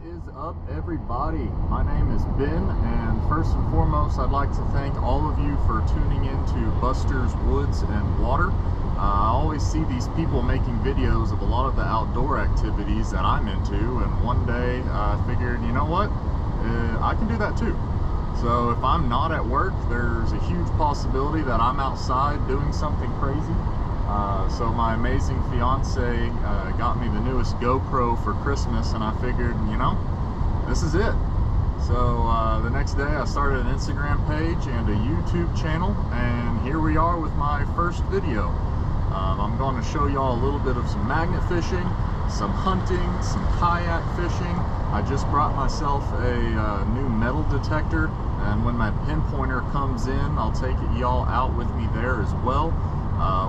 is up, everybody? My name is Ben, and first and foremost, I'd like to thank all of you for tuning in to Buster's Woods and Water. I always see these people making videos of a lot of the outdoor activities that I'm into, and one day I figured, you know what, I can do that too. So if I'm not at work, there's a huge possibility that I'm outside doing something crazy. So my amazing fiance got me the newest GoPro for Christmas, and I figured, you know, this is it. So the next day I started an Instagram page and a YouTube channel, and here we are with my first video. I'm going to show y'all a little bit of some magnet fishing, some hunting, some kayak fishing. I just brought myself a new metal detector, and when my pinpointer comes in, I'll take y'all out with me there as well.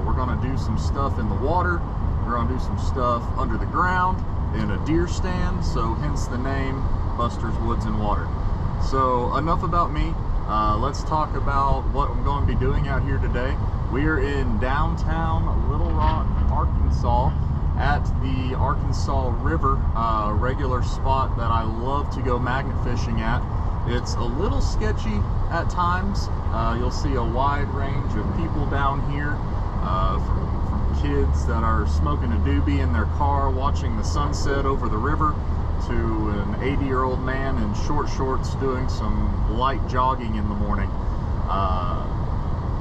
We're going to do some stuff in the water. We're going to do some stuff under the ground in a deer stand, so hence the name Buster's Woods and Water. So enough about me. Let's talk about what I'm going to be doing out here today. We are in downtown Little Rock, Arkansas, at the Arkansas River, regular spot that I love to go magnet fishing at. It's a little sketchy at times. You'll see a wide range of people down here, from kids that are smoking a doobie in their car watching the sunset over the river, to an 80-year-old man in short shorts doing some light jogging in the morning.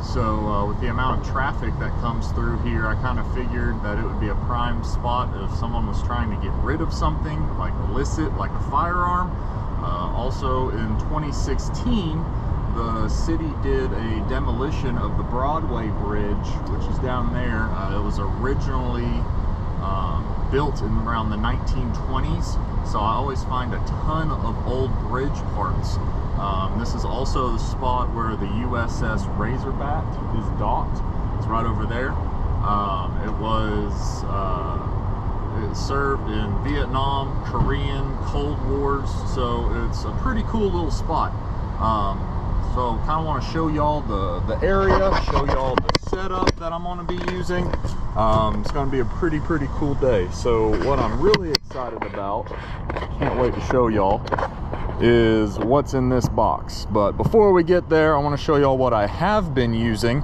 So with the amount of traffic that comes through here, I kind of figured that it would be a prime spot if someone was trying to get rid of something like illicit, like a firearm. Also in 2016, the city did a demolition of the Broadway Bridge, which is down there. It was originally built in around the 1920s, so I always find a ton of old bridge parts. This is also the spot where the USS Razorback is docked. It's right over there. It served in Vietnam, Korean, Cold Wars, so it's a pretty cool little spot. So kind of want to show y'all the area, show y'all the setup that I'm going to be using. It's going to be a pretty cool day. So what I'm really excited about, can't wait to show y'all, is what's in this box. But before we get there, I want to show y'all what I have been using.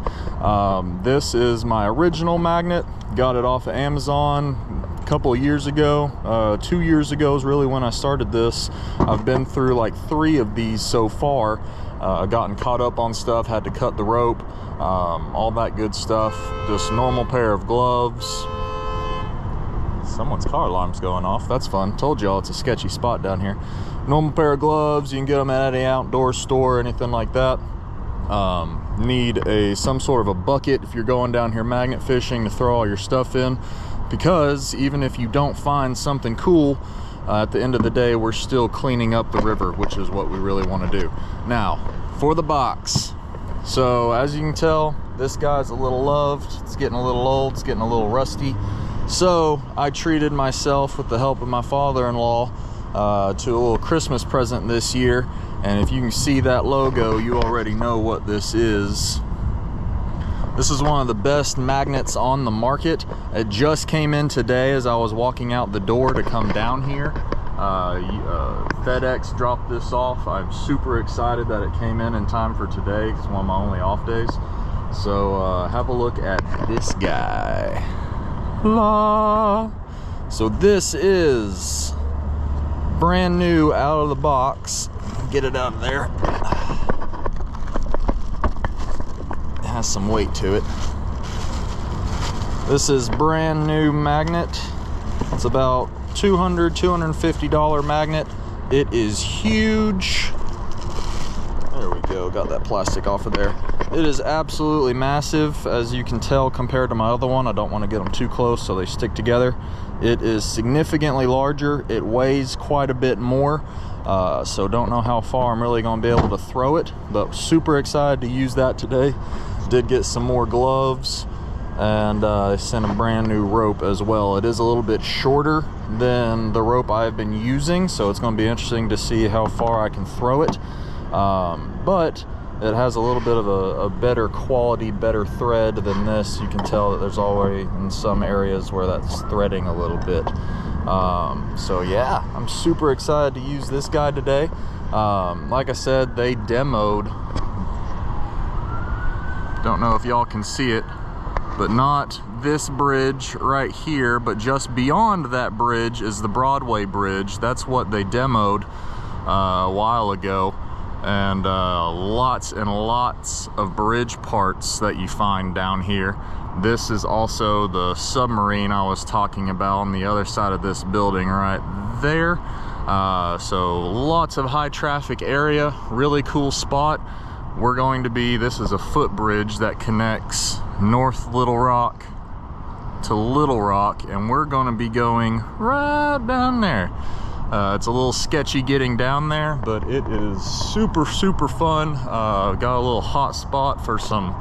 This is my original magnet. Got it off of Amazon a couple of years ago. 2 years ago is really when I started this. I've been through like 3 of these so far. I've gotten caught up on stuff, had to cut the rope, all that good stuff. Just normal pair of gloves. Someone's car alarm's going off. That's fun. Told y'all it's a sketchy spot down here. Normal pair of gloves. You can get them at any outdoor store, anything like that. Need some sort of a bucket if you're going down here magnet fishing to throw all your stuff in, because even if you don't find something cool, at the end of the day, we're still cleaning up the river, which is what we really want to do. Now, for the box. So as you can tell, this guy's a little loved. It's getting a little old. It's getting a little rusty. So I treated myself, with the help of my father-in-law, to a little Christmas present this year. And if you can see that logo, you already know what this is. This is one of the best magnets on the market. It just came in today as I was walking out the door to come down here. FedEx dropped this off. I'm super excited that it came in time for today. It's one of my only off days. So have a look at this guy. La. So this is brand new out of the box. Get it out of there. Has some weight to it. This is brand new magnet. It's about $250 magnet. It is huge. There we go, got that plastic off of there. It is absolutely massive, as you can tell compared to my other one. I don't want to get them too close so they stick together. It is significantly larger. It weighs quite a bit more. So don't know how far I'm really going to be able to throw it, but super excited to use that today. Did get some more gloves, and I sent a brand new rope as well. It is a little bit shorter than the rope I've been using, so it's going to be interesting to see how far I can throw it. But it has a little bit of a better quality, better thread than this. You can tell that there's already in some areas where that's threading a little bit. So yeah, I'm super excited to use this guy today. Like I said, they demoed, don't know if y'all can see it, but not this bridge right here, but just beyond that bridge is the Broadway Bridge. That's what they demoed a while ago. And lots and lots of bridge parts that you find down here. This is also the submarine I was talking about on the other side of this building right there. So lots of high traffic area, really cool spot. We're going to be, this is a footbridge that connects North Little Rock to Little Rock, and we're going to be going right down there. It's a little sketchy getting down there, but it is super fun. Got a little hot spot for some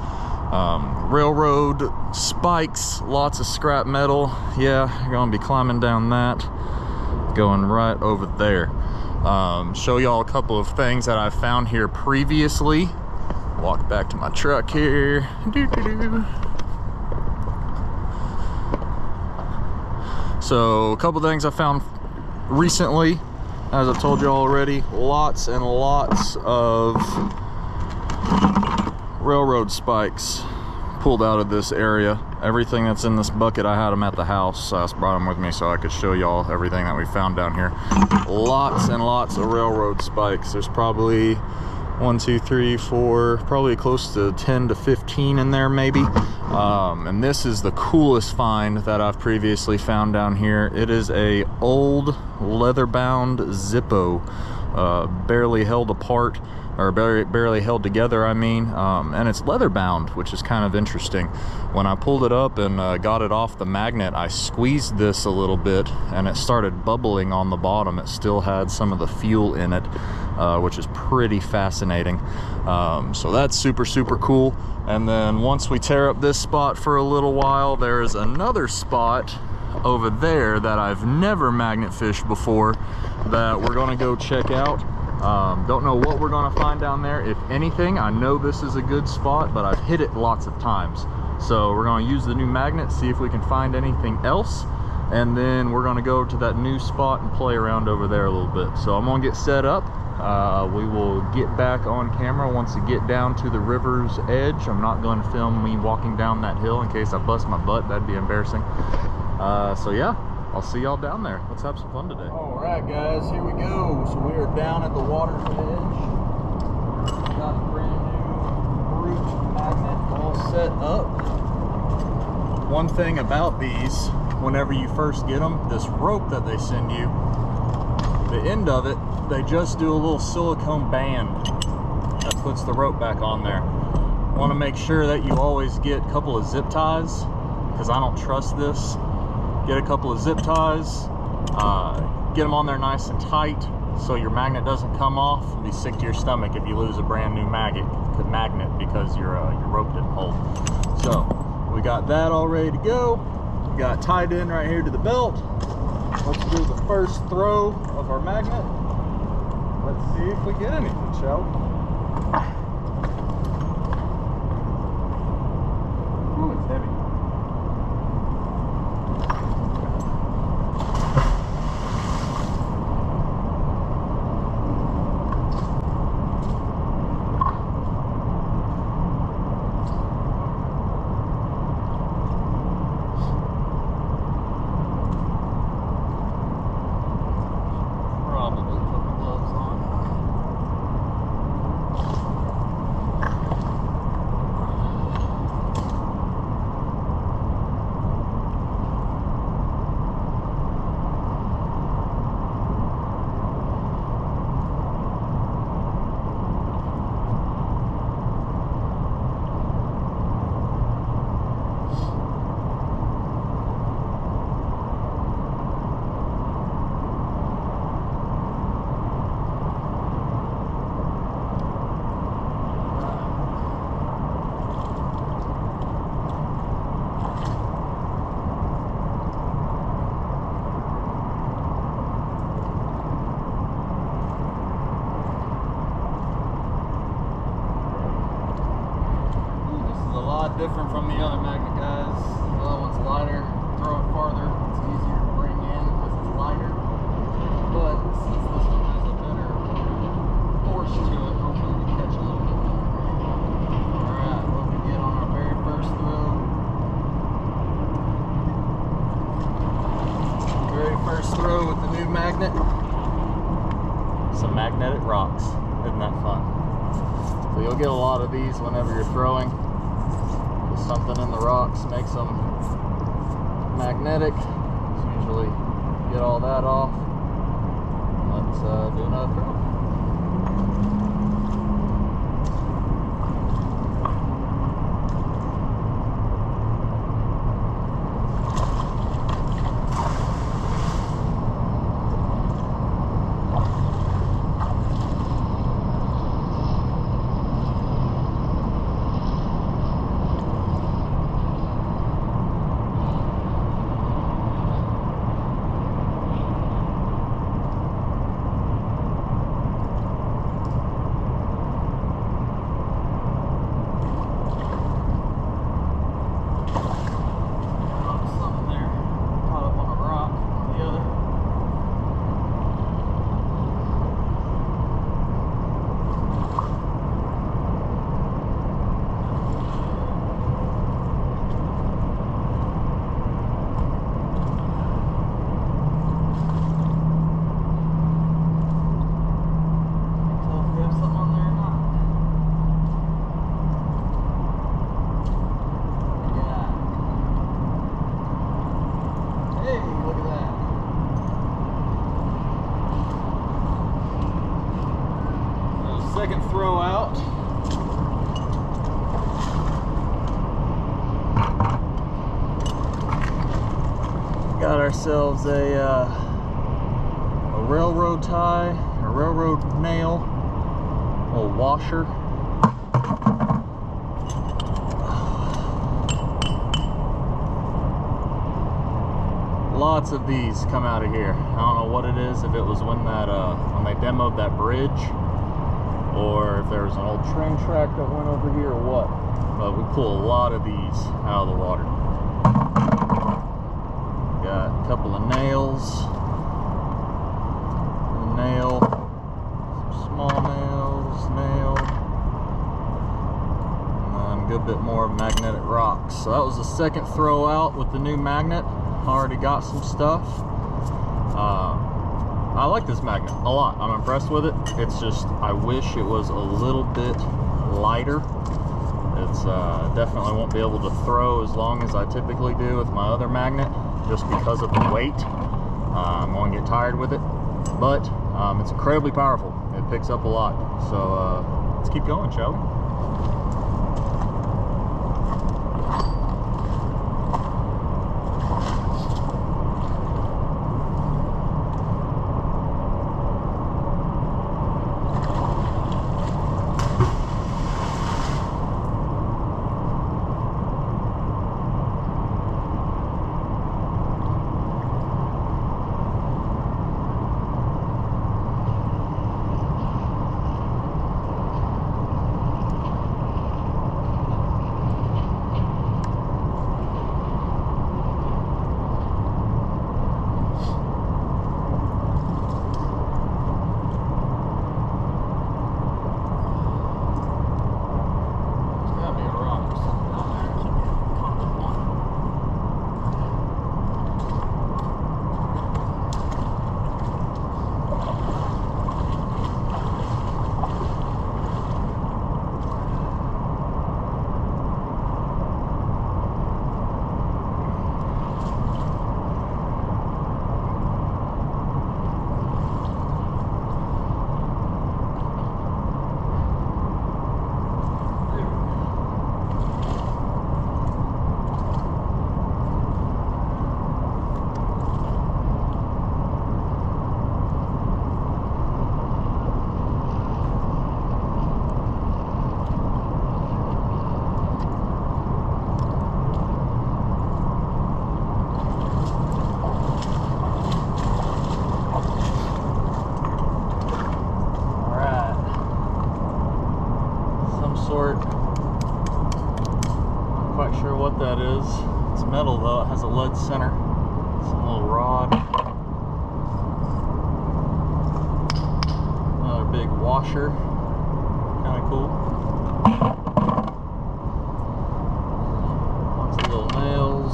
railroad spikes, lots of scrap metal. Yeah, you're gonna be climbing down that, going right over there. Show y'all a couple of things that I found here previously. Walk back to my truck here. So a couple things I found recently, as I told you already, lots and lots of railroad spikes pulled out of this area. Everything that's in this bucket, I had them at the house, so I just brought them with me so I could show y'all everything that we found down here. Lots and lots of railroad spikes. There's probably 1, 2, 3, 4, probably close to 10 to 15 in there maybe. And this is the coolest find that I've previously found down here. It is a old leather-bound Zippo, barely held apart, or barely held together, I mean, and it's leather bound, which is kind of interesting. When I pulled it up and got it off the magnet, I squeezed this a little bit and it started bubbling on the bottom. It still had some of the fuel in it, which is pretty fascinating. So that's super cool. And then once we tear up this spot for a little while, there's another spot over there that I've never magnet fished before that we're gonna go check out. Don't know what we're gonna find down there, if anything. I know this is a good spot, but I've hit it lots of times. So we're gonna use the new magnet, see if we can find anything else, and then we're gonna go to that new spot and play around over there a little bit. So I'm gonna get set up. We will get back on camera once we get down to the river's edge. I'm not going to film me walking down that hill in case I bust my butt. That'd be embarrassing. So yeah, I'll see y'all down there. Let's have some fun today. All right, guys, here we go. So we are down at the water's edge. Got a brand new brute magnet all set up. One thing about these, whenever you first get them, this rope that they send you, the end of it, they just do a little silicone band that puts the rope back on there. Want to make sure that you always get a couple of zip ties, because I don't trust this. Get a couple of zip ties, get them on there nice and tight so your magnet doesn't come off and be sick to your stomach if you lose a brand new magnet because your rope didn't hold. So we got that all ready to go. We got tied in right here to the belt. Let's do the first throw of our magnet. Let's see if we get anything, shall we? Ooh, it's heavy. Different from the other magnet, guys. The other one's lighter, throw it farther, it's easier to bring in because it's since this one has a better force to it, hopefully we catch a little bit more. Alright, what we get on our very first throw. Very first throw with the new magnet. Some magnetic rocks. Isn't that fun? So you'll get a lot of these whenever you're throwing. Just something in the rocks makes them magnetic. Just usually get all that off. Let's do another throw. Second throw out. Got ourselves a railroad tie, a railroad nail, a washer. Lots of these come out of here. I don't know what it is, if it was when that when they demoed that bridge, or if there was an old train track that went over here or what. But we pull a lot of these out of the water. Got a couple of nails. A nail. Some small nails. Nail. And then a good bit more magnetic rocks. So that was the second throw out with the new magnet. Already got some stuff. I like this magnet a lot. I'm impressed with it. It's just, I wish it was a little bit lighter. It's definitely won't be able to throw as long as I typically do with my other magnet, just because of the weight. I'm going to get tired with it, but it's incredibly powerful. It picks up a lot. So let's keep going, shall we? Not sure what that is. It's metal though, it has a lead center. Some little rod. washer. Kind of cool. Lots of little nails.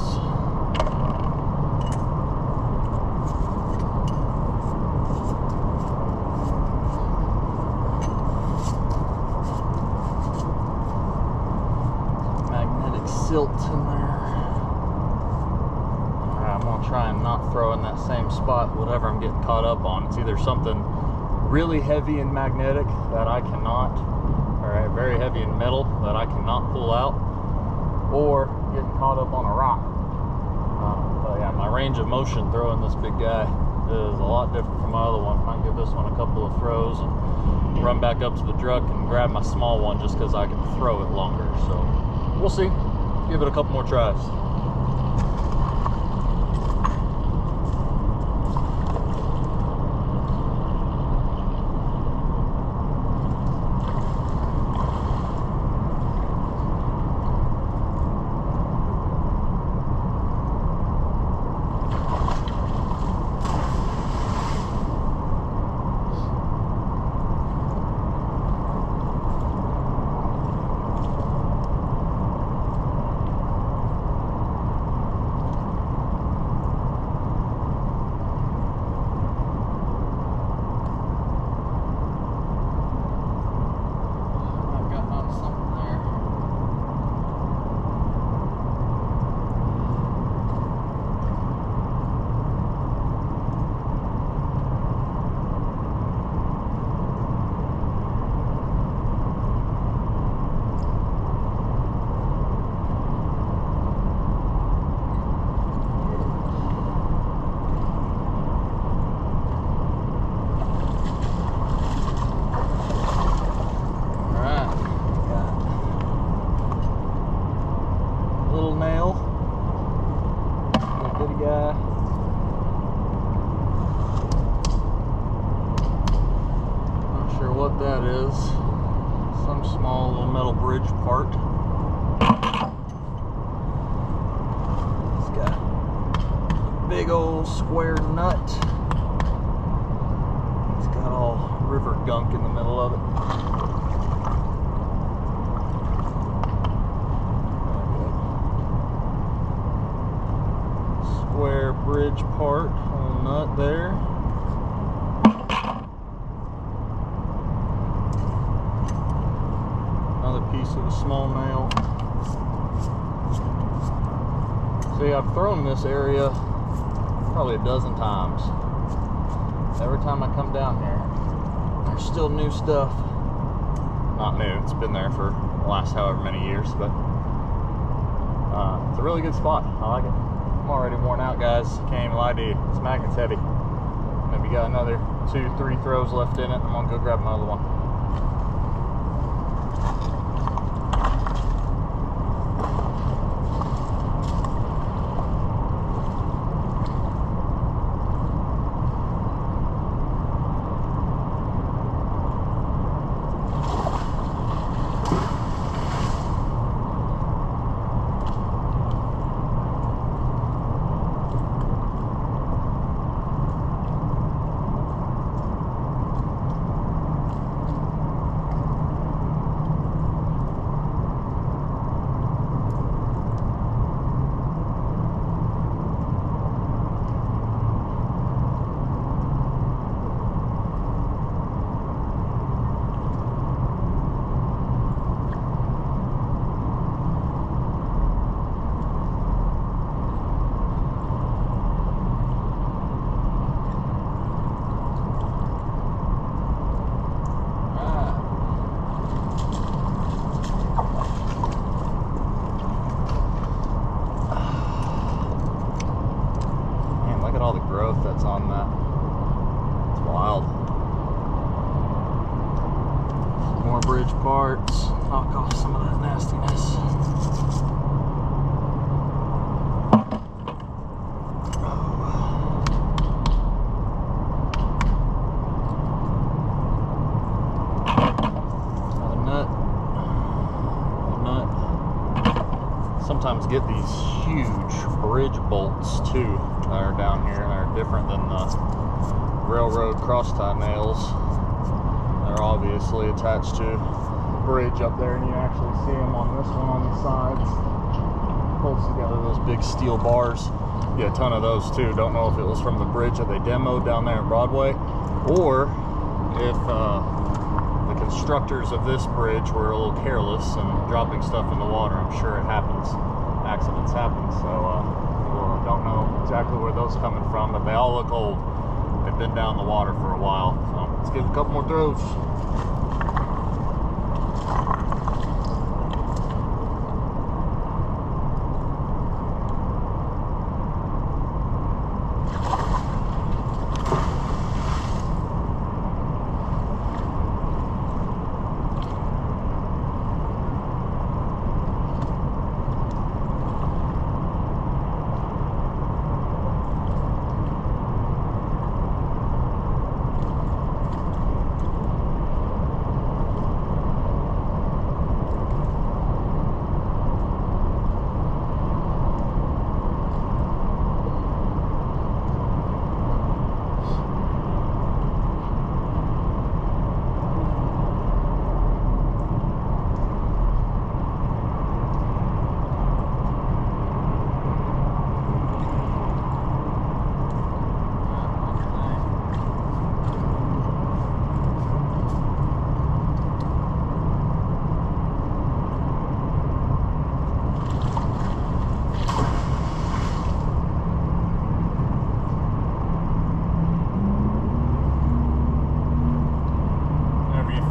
Magnetic silt in there. Alright, I'm going to try and not throw in that same spot whatever I'm getting caught up on. It's either something really heavy and magnetic that I cannot, or very heavy in metal that I cannot pull out, or getting caught up on a rock. But yeah, my range of motion throwing this big guy is a lot different from my other one. Might give this one a couple of throws and run back up to the truck and grab my small one just because I can throw it longer. So we'll see. Give it a couple more tries. What that is, some small little metal bridge part. It's got a big old square nut. It's got all river gunk in the middle of it. Square bridge part, little nut there. Piece of a small nail. See, I've thrown this area probably a dozen times. Every time I come down here, there's still new stuff. Not new, it's been there for the last however many years, but it's a really good spot. I like it. I'm already worn out, guys. Can't even lie to you. This magnet's heavy. Maybe got another 2-3 throws left in it. I'm gonna go grab my other one. All the growth that's on that. It's wild. Some more bridge parts. Knock off some of that nastiness. Another nut. Nut. Sometimes get these huge bridge bolts too. That are down here and are different than the railroad cross tie nails. they're obviously attached to a bridge up there, and you actually see them on this one on the sides. Holds together those big steel bars. Yeah, a ton of those too. Don't know if it was from the bridge that they demoed down there in Broadway, or if the constructors of this bridge were a little careless and dropping stuff in the water. I'm sure it happens. Accidents happen. So don't know exactly where those are coming from, but they all look old. They've been down the water for a while. So let's give a couple more throws.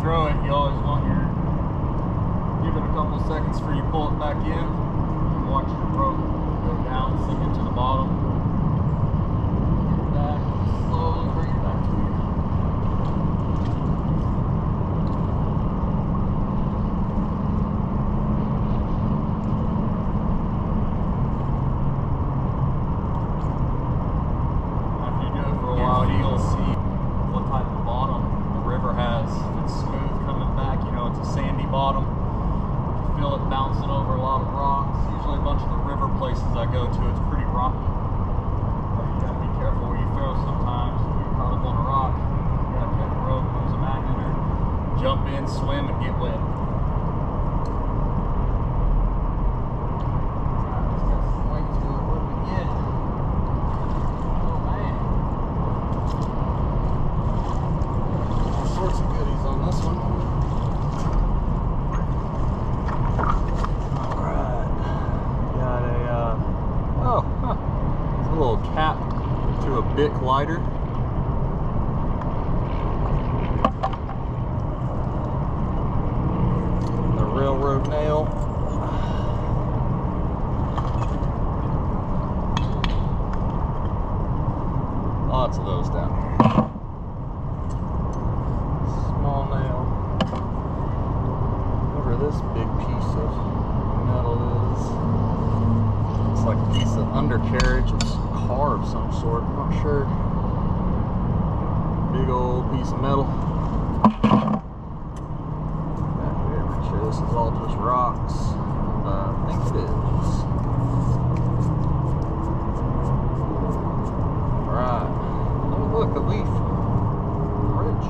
Throw it, you always want your, give it a couple of seconds before you pull it back in, and watch your rope go down, sink it to the bottom, get it back, slowly bring it back to you. After you do it for a while, you'll see what type of bottom the river has. If it's smooth coming back, you know it's a sandy bottom. You feel it bouncing over a lot of rocks. Usually a bunch of the river places I go to, it's pretty rocky. But you gotta be careful where you throw sometimes. If you're caught up on a rock, you gotta cut the rope, use a magnet, or jump in, swim, and get wet. Just got some weight to it. What do we get? Oh man. All sorts of goodies on this one. Alright. Got a little cap to a Bic lighter. The railroad nail. Lots of those down here. Small nail. Whatever this big piece of metal is. It's like a piece of undercarriage of some car of some sort. I'm not sure. Big old piece of metal. Back here, make sure this is all just rocks. I think it is. Alright. Oh, look, a leaf. Bridge.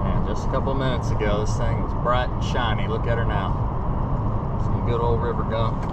Man, just a couple of minutes ago, this thing was bright and shiny. Look at her now. Some good old river gunk.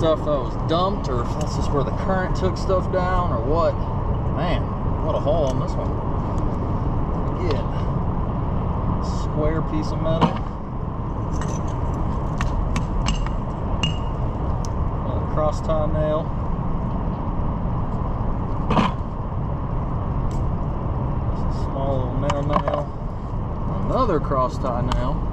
stuff that was dumped, or if that's just where the current took stuff down, or what. Man, what a haul on this one. Again, square piece of metal. Another cross tie nail. Just a small little nail. Another cross tie nail.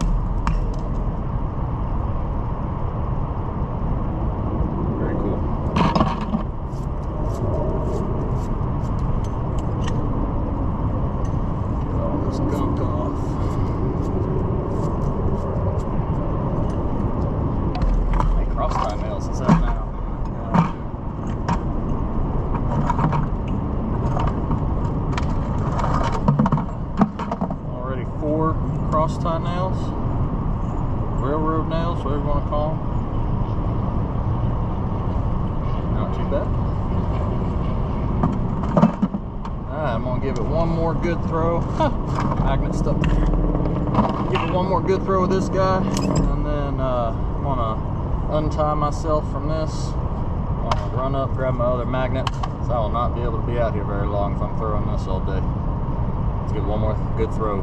Cross tie nails, railroad nails, whatever you want to call them. Not too bad. Alright, I'm going to give it one more good throw. Magnet stuck there. Give it one more good throw with this guy, and then I'm going to untie myself from this. I'm going to run up, grab my other magnet, so I will not be able to be out here very long if I'm throwing this all day. Let's give it one more good throw.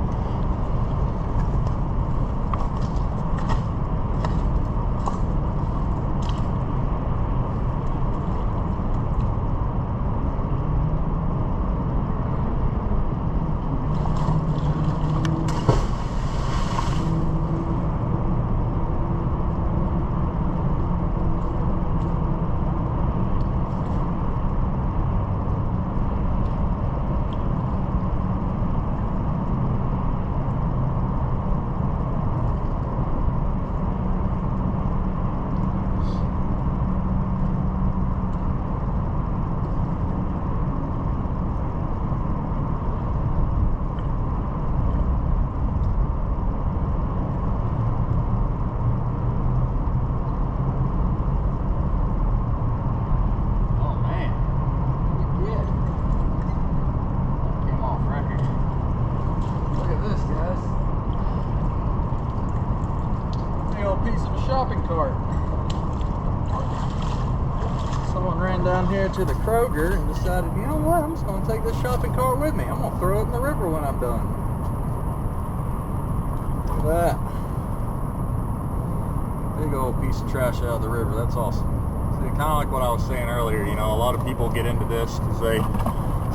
Shopping cart. Someone ran down here to the Kroger and decided, you know what, I'm just going to take this shopping cart with me. I'm going to throw it in the river when I'm done. Look at that. Big old piece of trash out of the river. That's awesome. See, kind of like what I was saying earlier, you know, a lot of people get into this because they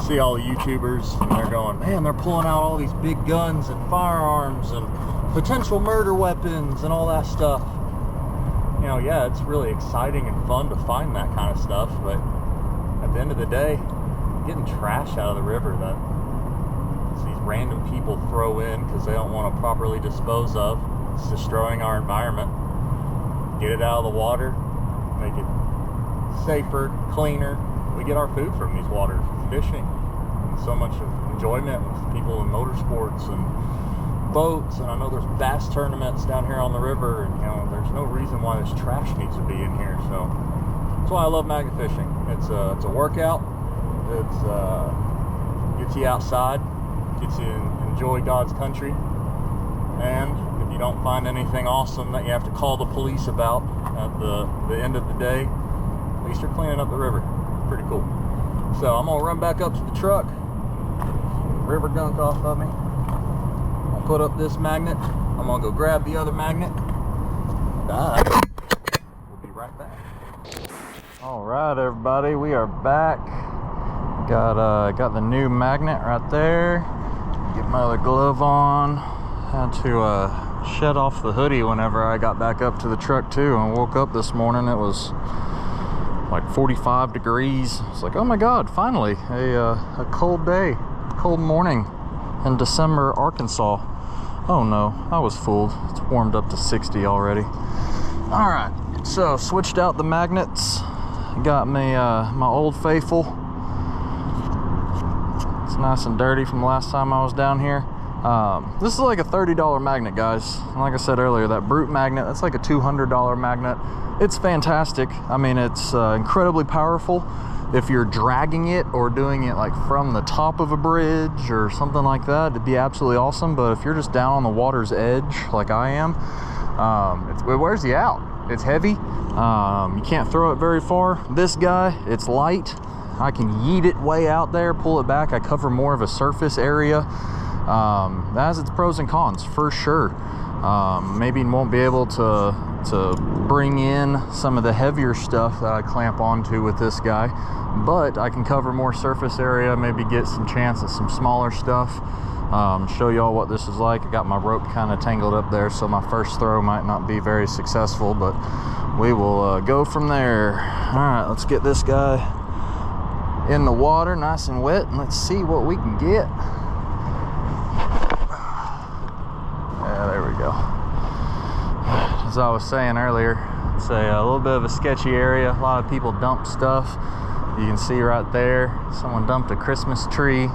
see all the YouTubers and they're going, man, they're pulling out all these big guns and firearms and potential murder weapons and all that stuff. You know, yeah, it's really exciting and fun to find that kind of stuff, but at the end of the day, getting trash out of the river that these random people throw in because they don't want to properly dispose of, it's destroying our environment. Get it out of the water, make it safer, cleaner. We get our food from these waters, fishing, and so much of enjoyment with people in motorsports and boats, and I know there's bass tournaments down here on the river, and you know, there's no reason why this trash needs to be in here. So that's why I love magnet fishing. It's a workout. It's gets you outside, gets you to enjoy God's country, and if you don't find anything awesome that you have to call the police about at the end of the day, at least you're cleaning up the river. Pretty cool. So I'm gonna run back up to the truck, river gunk off of me. Put up this magnet. I'm gonna go grab the other magnet. We'll be right back. All right, everybody, we are back. Got the new magnet right there. Get my other glove on. Had to shed off the hoodie whenever I got back up to the truck too. And woke up this morning. It was like 45 degrees. It's like, oh my God, finally a cold day, cold morning in December, Arkansas. Oh no, I was fooled. It's warmed up to 60 already. All right, so switched out the magnets. Got me my Old Faithful. It's nice and dirty from the last time I was down here. This is like a $30 magnet, guys. And like I said earlier, that Brute magnet, that's like a $200 magnet. It's fantastic. I mean, it's incredibly powerful. If you're dragging it or doing it like from the top of a bridge or something like that, it'd be absolutely awesome. But if you're just down on the water's edge like I am, it wears you out. It's heavy. You can't throw it very far. This guy, it's light. I can yeet it way out there, pull it back. I cover more of a surface area. That has its pros and cons for sure. Maybe won't be able to bring in some of the heavier stuff that I clamp onto with this guy, but I can cover more surface area, maybe get some chance at some smaller stuff. Show y'all what this is like. I got my rope kind of tangled up there, so my first throw might not be very successful, but we will go from there. All right, let's get this guy in the water nice and wet, and let's see what we can get. Yeah, there we go. As I was saying earlier, it's a little bit of a sketchy area. A lot of people dump stuff. You can see right there, someone dumped a Christmas tree.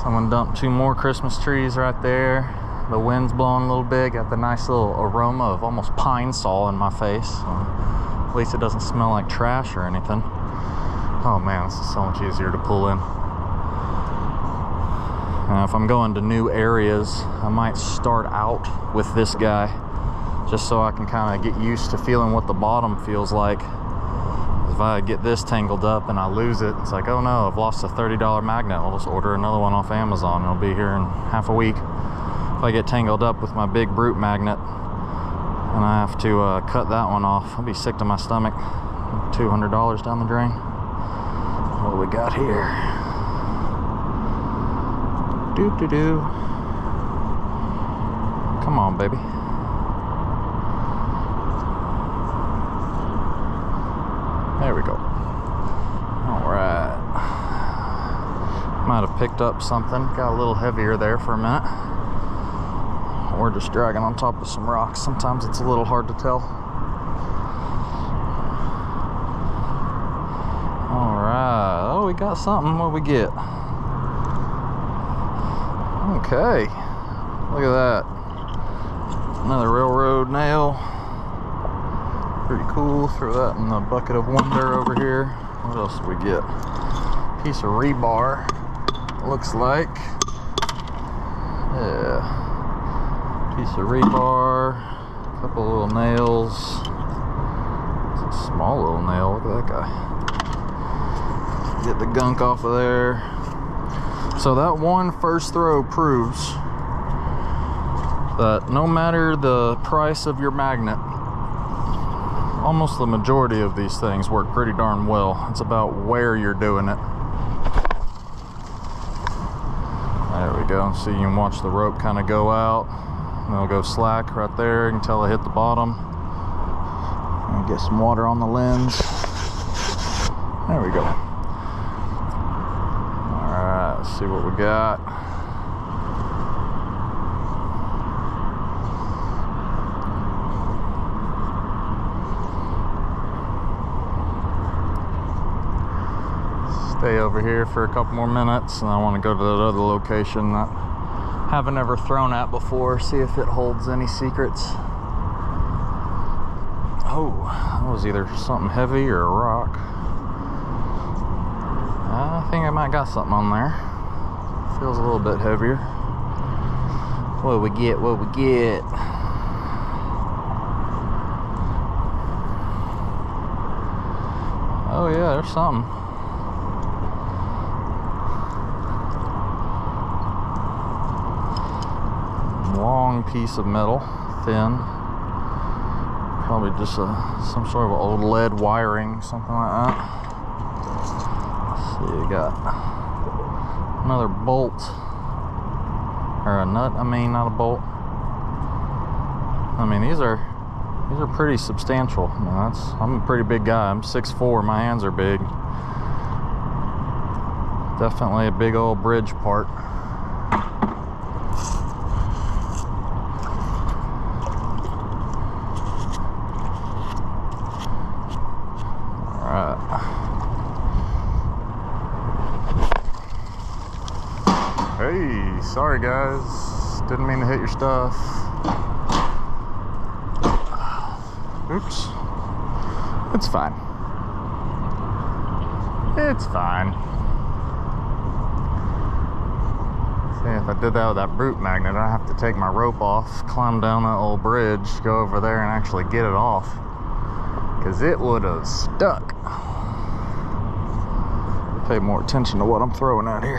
Someone dumped 2 more Christmas trees right there. The wind's blowing a little bit. Got the nice little aroma of almost pine sol in my face. At least it doesn't smell like trash or anything. Oh man, this is so much easier to pull in. Now, if I'm going to new areas, I might start out with this guy, just so I can kind of get used to feeling what the bottom feels like. If I get this tangled up and I lose it, it's like, oh no, I've lost a $30 magnet. I'll just order another one off Amazon. It'll be here in half a week. If I get tangled up with my big brute magnet and I have to cut that one off, I'll be sick to my stomach. $200 down the drain. What do we got here? Doo-doo-doo. Come on, baby. There we go. All right. Might have picked up something. Got a little heavier there for a minute. We're just dragging on top of some rocks. Sometimes it's a little hard to tell. All right. Oh, we got something. What do we get? Okay. Look at that. Another railroad nail. Pretty cool. Throw that in the bucket of wonder over here. What else do we get? Piece of rebar. Looks like. Yeah. Piece of rebar. A couple little nails. It's a small little nail. Look at that guy. Get the gunk off of there. So that one first throw proves that no matter the price of your magnet, almost the majority of these things work pretty darn well. It's about where you're doing it. There we go. So you can watch the rope kind of go out. And it'll go slack right there until it hit the bottom. And get some water on the lens. There we go. Alright, let's see what we got. Stay over here for a couple more minutes, and I want to go to that other location that I haven't ever thrown at before, see if it holds any secrets. Oh, that was either something heavy or a rock. I think I might got something on there. Feels a little bit heavier. What do we get? What do we get? Oh yeah, there's something. Long piece of metal, thin, probably just some sort of old lead wiring, something like that. Let's see, you got another bolt, or a nut. I mean, not a bolt. I mean, these are pretty substantial. I mean, I'm a pretty big guy. I'm 6'4". My hands are big. Definitely a big old bridge part. Hey, sorry guys, didn't mean to hit your stuff. Oops. It's fine. It's fine. If I did that with that brute magnet, I'd have to take my rope off, climb down that old bridge, go over there and actually get it off, because it would have stuck. Pay more attention to what I'm throwing out here.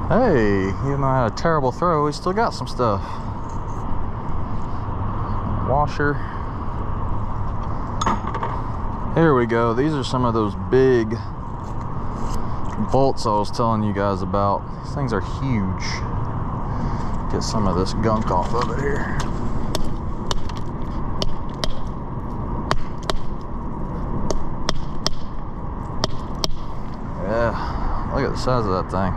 Hey, even though I had a terrible throw, we still got some stuff. Washer. Here we go. These are some of those big bolts I was telling you guys about. These things are huge. Get some of this gunk off of it here. Yeah, look at the size of that thing.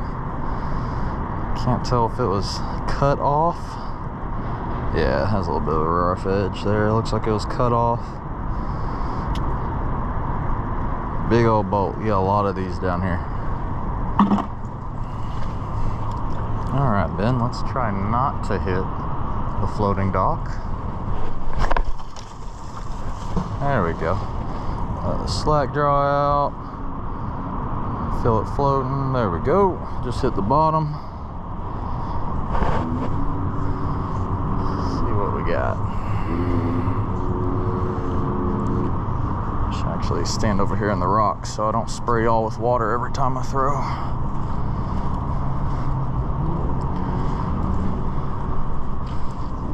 Can't tell if it was cut off. Yeah, it has a little bit of a rough edge there. It looks like it was cut off. Big old bolt. You got a lot of these down here. Alright, Ben, let's try not to hit the floating dock. There we go. Let the slack draw out. Feel it floating. There we go. Just hit the bottom. Got. Should actually stand over here in the rocks so I don't spray y'all with water every time I throw.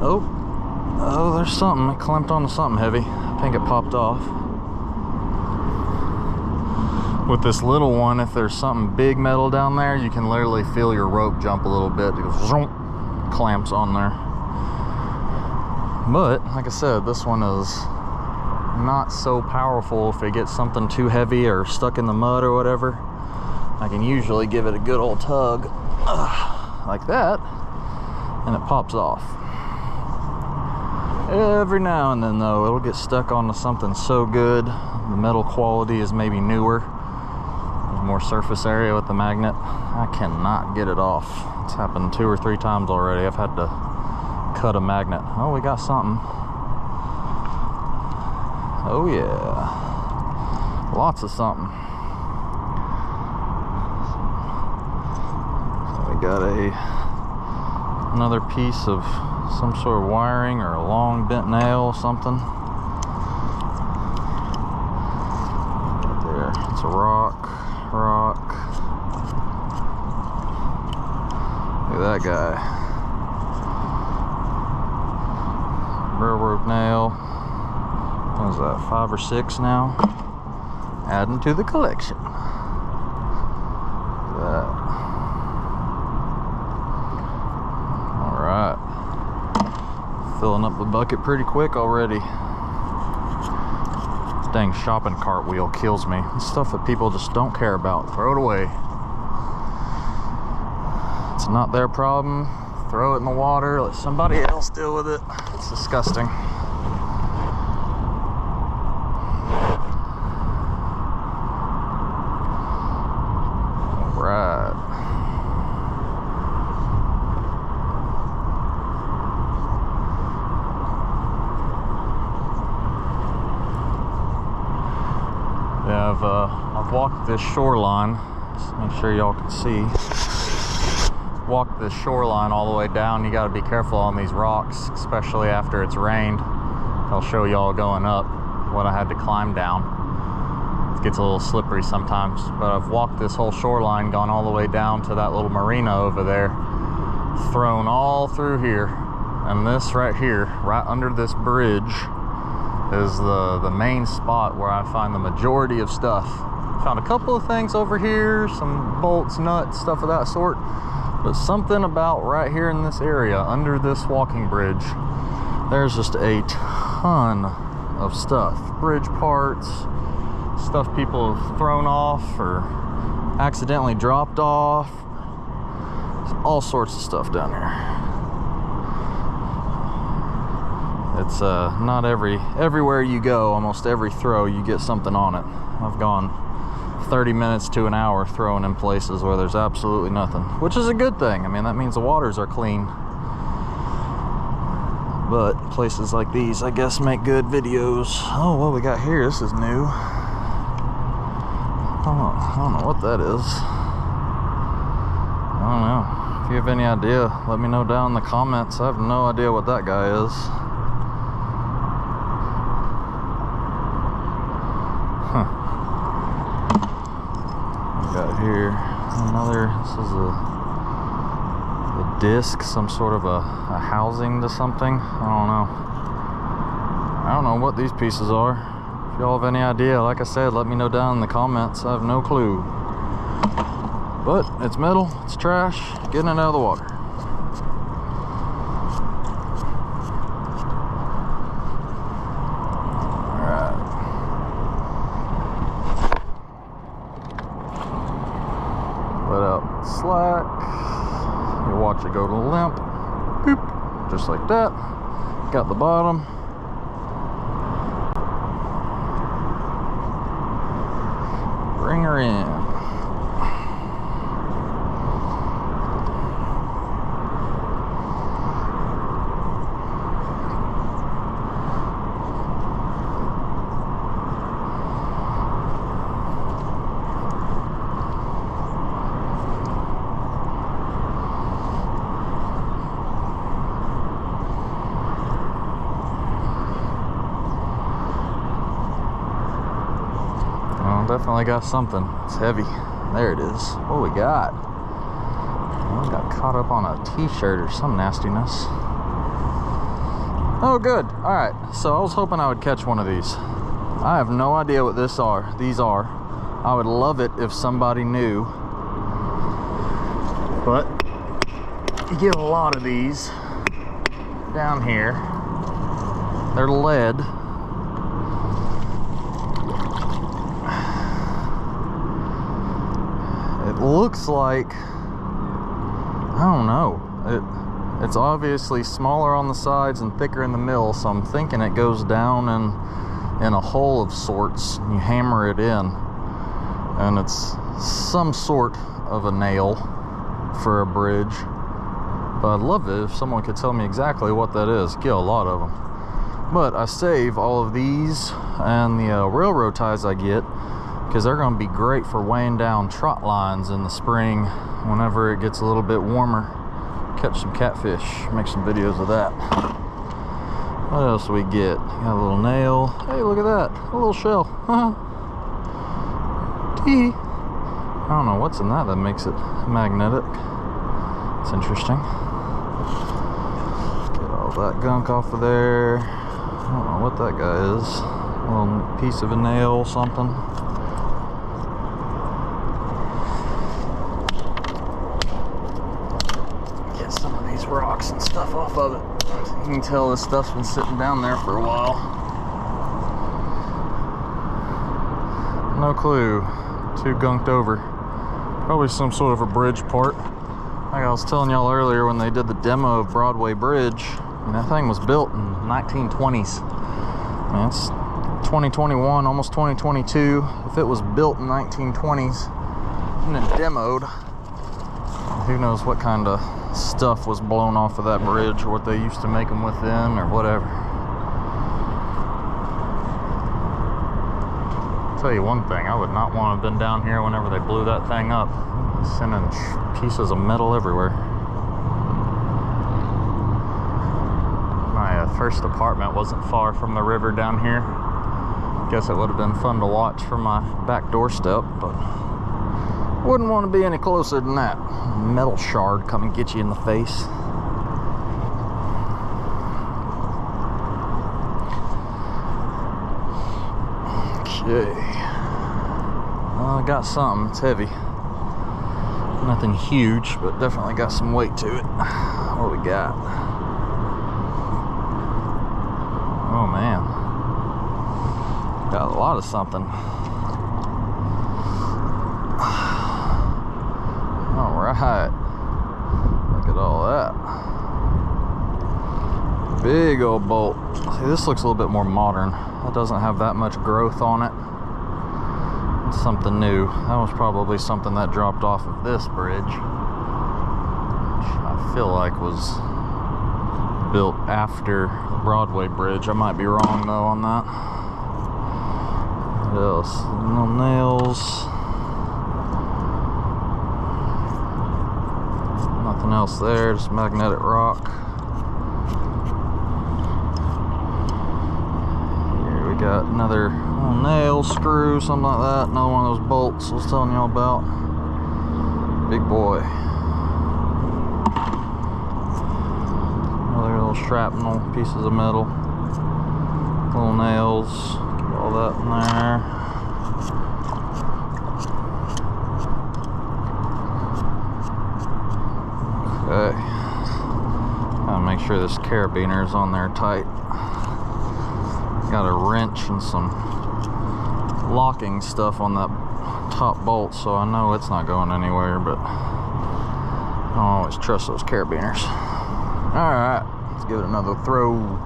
Oh, there's something. It clamped onto something heavy. I think it popped off. With this little one, if there's something big metal down there, you can literally feel your rope jump a little bit. It goes zoom, clamps on there. But, like I said, this one is not so powerful. If it gets something too heavy or stuck in the mud or whatever, I can usually give it a good old tug, like that, and it pops off. Every now and then, though, it'll get stuck onto something so good. The metal quality is maybe newer. There's more surface area with the magnet. I cannot get it off. It's happened 2 or 3 times already. I've had to cut a magnet. Oh, we got something. Oh yeah, lots of something. So we got another piece of some sort of wiring or a long bent nail or something. Right there, it's a rock. Look at that guy. Railroad nail. What is that, 5 or 6 now? Adding to the collection. That. Alright. Filling up the bucket pretty quick already. This dang shopping cart wheel kills me. It's stuff that people just don't care about. Throw it away. It's not their problem. Throw it in the water, let somebody else deal with it. It's disgusting. Alright. Yeah, I've walked this shoreline. Just make sure y'all can see. Walk this shoreline all the way down. You got to be careful on these rocks, especially after it's rained. I'll show y'all going up what I had to climb down. It gets a little slippery sometimes, but I've walked this whole shoreline, gone all the way down to that little marina over there, thrown all through here, and this right here, right under this bridge, is the main spot where I find the majority of stuff. Found a couple of things over here, some bolts, nuts, stuff of that sort. But something about right here in this area, under this walking bridge, there's just a ton of stuff. Bridge parts, stuff people have thrown off or accidentally dropped off. There's all sorts of stuff down here. It's not everywhere you go, almost every throw you get something on it. I've gone 30 minutes to an hour throwing in places where there's absolutely nothing, which is a good thing. I mean, that means the waters are clean. But places like these, I guess, make good videos. Oh, what we got here? This is new. I don't know what that is. I don't know. If you have any idea, let me know down in the comments. I have no idea what that guy is. Huh. We got here another, this is a disc, some sort of a housing to something. I don't know what these pieces are. If y'all have any idea, like I said, let me know down in the comments. I have no clue. But it's metal, it's trash, getting it out of the water. Alright. Let out slack. You watch it go to limp. Boop. Just like that. Got the bottom. Bring her in. Definitely got something. It's heavy. There it is. What we got? I got caught up on a t-shirt or some nastiness. Oh, good. All right. So I was hoping I would catch one of these. I have no idea what these are. I would love it if somebody knew. But you get a lot of these down here. They're lead. It looks like, I don't know, it's obviously smaller on the sides and thicker in the middle, so I'm thinking it goes down in a hole of sorts. You hammer it in, and it's some sort of a nail for a bridge. But I'd love it if someone could tell me exactly what that is. Get a lot of them. But I save all of these and the railroad ties I get, because they're going to be great for weighing down trot lines in the spring whenever it gets a little bit warmer. Catch some catfish, make some videos of that. What else do we get? Got a little nail. Hey, look at that, a little shell. Tee. I don't know what's in that makes it magnetic. It's interesting. Get all that gunk off of there. I don't know what that guy is. A little piece of a nail, something. Rocks and stuff off of it. You can tell this stuff's been sitting down there for a while. No clue. Too gunked over. Probably some sort of a bridge part. Like I was telling y'all earlier when they did the demo of Broadway Bridge, and that thing was built in 1920s. Man, it's 2021, almost 2022. If it was built in 1920s and then demoed, who knows what kind of stuff was blown off of that bridge, or what they used to make them within, or whatever. I'll tell you one thing, I would not want to have been down here whenever they blew that thing up, sending pieces of metal everywhere. My first apartment wasn't far from the river down here. Guess it would have been fun to watch from my back doorstep, but wouldn't want to be any closer than that. Metal shard come and get you in the face. Okay. Well, I got something. It's heavy. Nothing huge, but definitely got some weight to it. What do we got? Oh man. Got a lot of something. Alright, look at all that. Big old bolt. See, this looks a little bit more modern. That doesn't have that much growth on it. It's something new. That was probably something that dropped off of this bridge, which I feel like was built after the Broadway Bridge. I might be wrong though on that. What else? No nails. Nothing else there, just magnetic rock. Here we got another little nail, screw, something like that. Another one of those bolts I was telling y'all about. Big boy. Another little shrapnel, pieces of metal. Little nails, get all that in there. Okay. Gotta make sure this carabiner is on there tight. Got a wrench and some locking stuff on that top bolt, so I know it's not going anywhere, but I don't always trust those carabiners. Alright, let's give it another throw.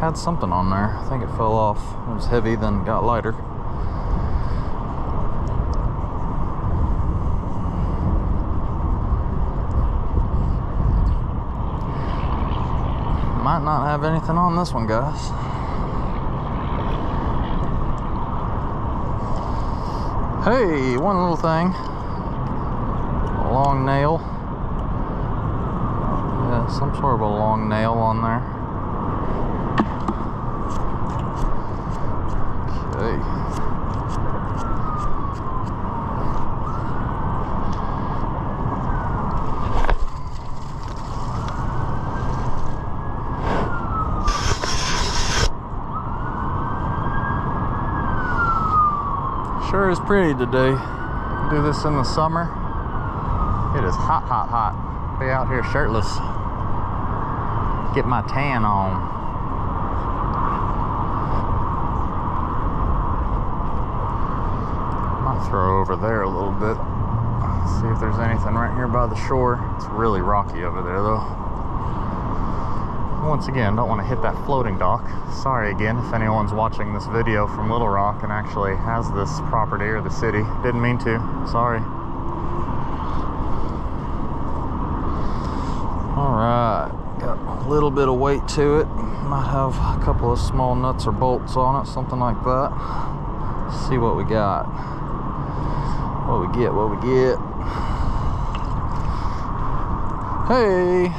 Had something on there. I think it fell off. It was heavy, then got lighter. Might not have anything on this one, guys. Hey, one little thing. A long nail. Yeah, some sort of a long nail on there. Sure is pretty today. Do this in the summer. It is hot, hot, hot. Be out here shirtless. Get my tan on. Might throw over there a little bit. See if there's anything right here by the shore. It's really rocky over there though. Once again, don't want to hit that floating dock. Sorry again if anyone's watching this video from Little Rock and actually has this property or the city. Didn't mean to. Sorry. Alright, got a little bit of weight to it. Might have a couple of small nuts or bolts on it, something like that. Let's see what we got. What we get. Hey!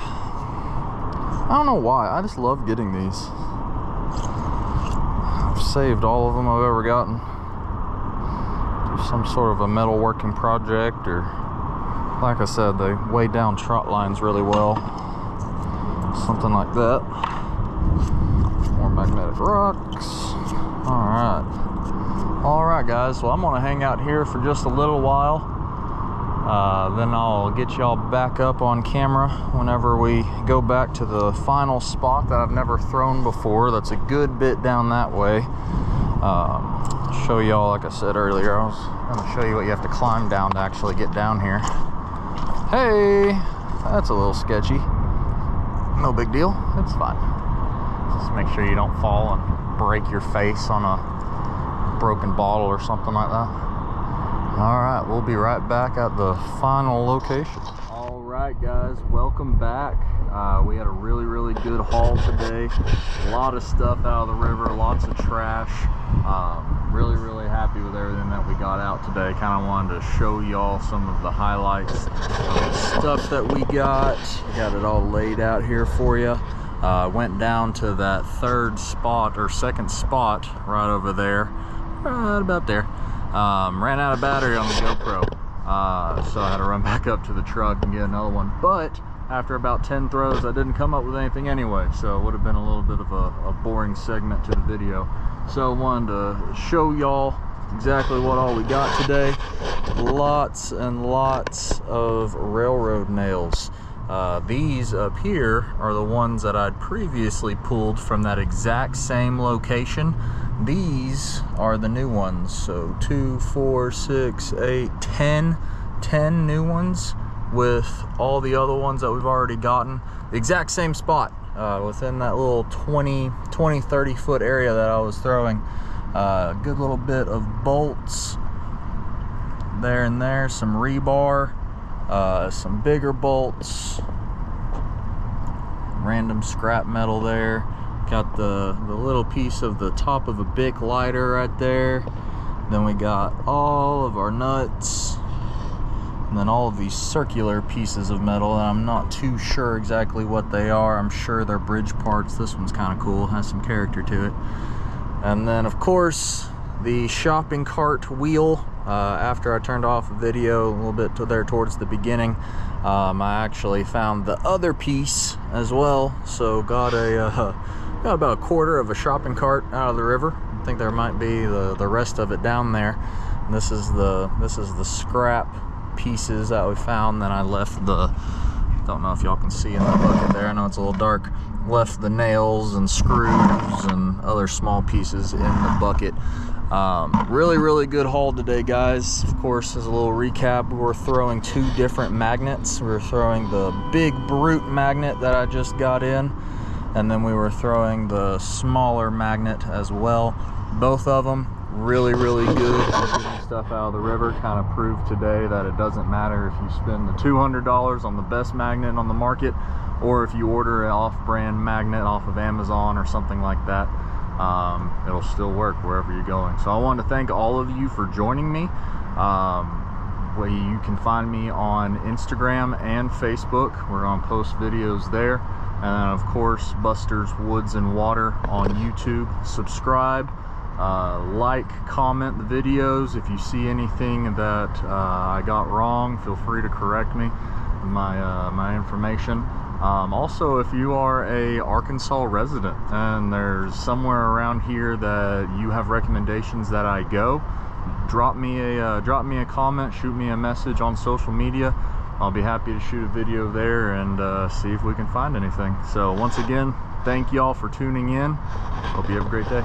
I don't know why, I just love getting these. I've saved all of them I've ever gotten. Do some sort of a metalworking project, or like I said, they weigh down trot lines really well. Something like that. More magnetic rocks. Alright guys, well I'm gonna hang out here for just a little while. Then I'll get y'all back up on camera whenever we go back to the final spot that I've never thrown before. That's a good bit down that way. Show y'all, like I said earlier, I was going to show you what you have to climb down to actually get down here. Hey, that's a little sketchy. No big deal, it's fine. Just make sure you don't fall and break your face on a broken bottle or something like that. Alright, we'll be right back at the final location. Alright guys, welcome back. We had a really good haul today. A lot of stuff out of the river, lots of trash. Really happy with everything that we got out today. Kind of wanted to show y'all some of the highlights of the stuff that we got. Got it all laid out here for you. Went down to that second spot right over there, right about there. Ran out of battery on the GoPro, so I had to run back up to the truck and get another one. But after about 10 throws, I didn't come up with anything anyway, so it would have been a little bit of a boring segment to the video. So I wanted to show y'all exactly what all we got today. Lots and lots of railroad nails. These up here are the ones that I'd previously pulled from that exact same location. These are the new ones. So 2, 4, 6, 8, 10 new ones with all the other ones that we've already gotten. The exact same spot within that little 20-30 foot area that I was throwing. Good little bit of bolts there and there, some rebar, some bigger bolts, random scrap metal there. Got the little piece of the top of a Bic lighter right there. Then we got all of our nuts, and then all of these circular pieces of metal, and I'm not too sure exactly what they are. I'm sure they're bridge parts. This one's kind of cool, has some character to it. And then of course the shopping cart wheel. After I turned off the video a little bit towards the beginning, I actually found the other piece as well. So got about a quarter of a shopping cart out of the river. I think there might be the rest of it down there. And this is the scrap pieces that we found. Then I left don't know if y'all can see in the bucket there, I know it's a little dark, left the nails and screws and other small pieces in the bucket. Really good haul today, guys. Of course, as a little recap, we were throwing 2 different magnets. We were throwing the big brute magnet that I just got in, and then we were throwing the smaller magnet as well. Both of them really good. Getting stuff out of the river kind of proved today that it doesn't matter if you spend the $200 on the best magnet on the market, or if you order an off-brand magnet off of Amazon or something like that. It'll still work wherever you're going. So I want to thank all of you for joining me. You can find me on Instagram and Facebook. We're on post videos there. And then of course, Buster's Woods and Water on YouTube. Subscribe, like, comment the videos. If you see anything that I got wrong, feel free to correct me with my information. Also, if you are a Arkansas resident and there's somewhere around here that you have recommendations that I go, drop me a comment, shoot me a message on social media. I'll be happy to shoot a video there and see if we can find anything. So once again, thank y'all for tuning in. Hope you have a great day.